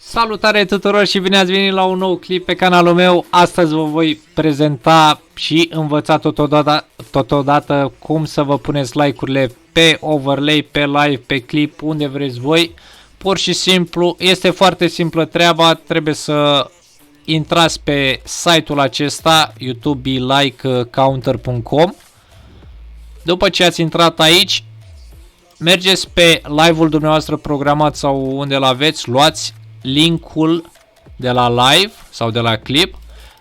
Salutare tuturor și bine ați venit la un nou clip pe canalul meu. Astăzi vă voi prezenta și învăța totodată cum să vă puneți like-urile pe overlay, pe live, pe clip, unde vreți voi. Pur și simplu, este foarte simplă treaba, trebuie să intrați pe site-ul acesta youtubelikecounter.com. După ce ați intrat aici, mergeți pe live-ul dumneavoastră programat sau unde îl aveți, luați linkul de la live sau de la clip,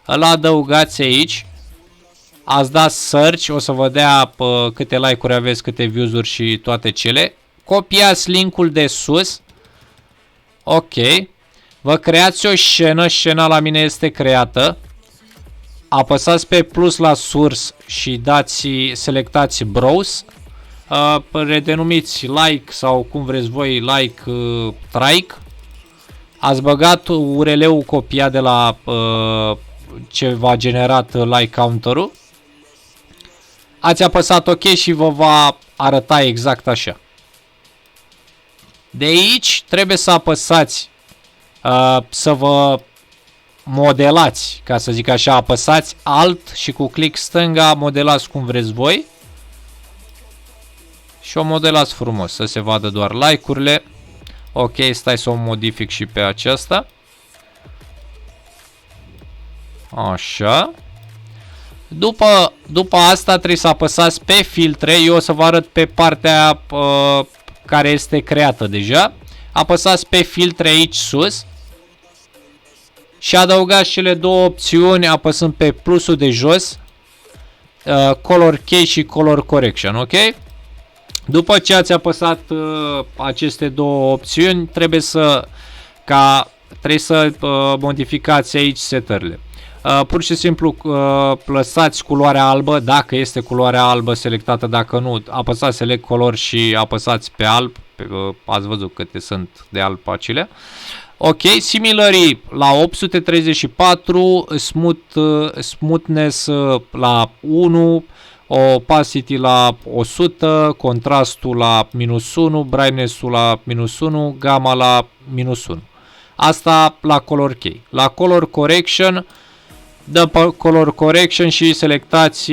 îl adăugați aici, ați dat search, o să vă dea câte like-uri aveți, câte views-uri și toate cele. Copiați linkul de sus, ok, vă creați o scenă, scena la mine este creată, apăsați pe plus la source și selectați browse, redenumiți like sau cum vreți voi, like trike. Ați băgat URL-ul copiat de la ce v-a generat like counter-ul. Ați apăsat OK și vă va arăta exact așa. De aici trebuie să apăsați să vă modelați, ca să zic așa, apăsați Alt și cu click stânga modelați cum vreți voi. Și o modelați frumos, să se vadă doar like-urile. Ok, stai să o modific și pe aceasta. Așa. După asta trebuie să apăsați pe filtre. Eu o să vă arăt pe partea care este creată deja. Apăsați pe filtre aici sus. Și adăugați cele două opțiuni apăsând pe plusul de jos. Color Key și Color Correction, ok? După ce ați apăsat aceste două opțiuni, trebuie să modificați aici setările. Pur și simplu lăsați culoarea albă, dacă este culoarea albă selectată, dacă nu, apăsați Select Color și apăsați pe alb, ați văzut câte sunt de alb acelea. Ok, similarly la 834, smoothness la 1, opacity la 100, contrastul la -1, brightness-ul la -1, gamma la -1. Asta la color key. La color correction, dă color correction și selectați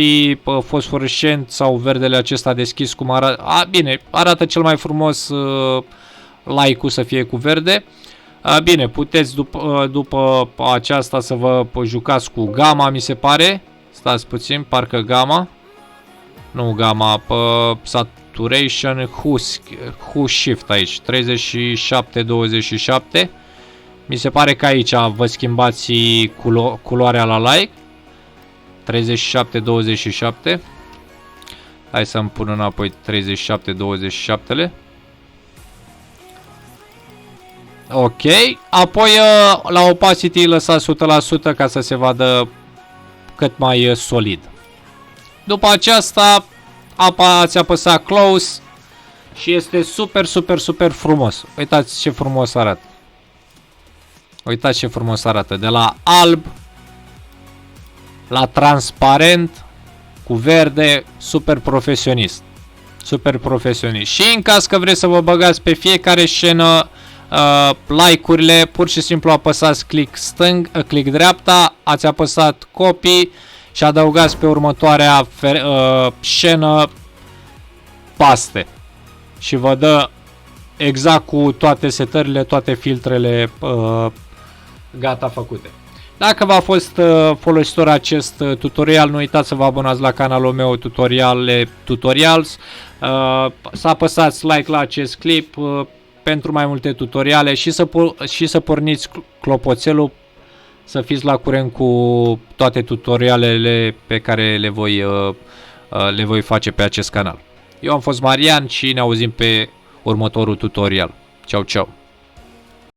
fosforescent sau verdele acesta deschis cum arată. Bine, arată cel mai frumos like-ul să fie cu verde. Bine, puteți după aceasta să vă jucați cu gamma, mi se pare. Stați puțin, parcă gamma. Nu gamma, saturation, hue shift aici, 37-27. Mi se pare că aici vă schimbați culoarea la like. 37-27. Hai să-mi pun înapoi 37-27-le. Ok, apoi la opacity lăsați 100% ca să se vadă cât mai solid. După aceasta ați apăsat close și este super frumos. Uitați ce frumos arată. Uitați ce frumos arată. De la alb la transparent cu verde, super profesionist. Super profesionist. Și în caz că vreți să vă băgați pe fiecare scenă like-urile, pur și simplu apăsați click dreapta, ați apăsat copy și adăugați pe următoarea scenă paste și vă dă exact cu toate setările, toate filtrele gata făcute. Dacă v-a fost folositor acest tutorial, nu uitați să vă abonați la canalul meu Tutorials, să apăsați like la acest clip pentru mai multe tutoriale și să porniți clopoțelul, să fiți la curent cu toate tutorialele pe care le voi face pe acest canal. Eu am fost Marian și ne auzim pe următorul tutorial. Ciao, ciao!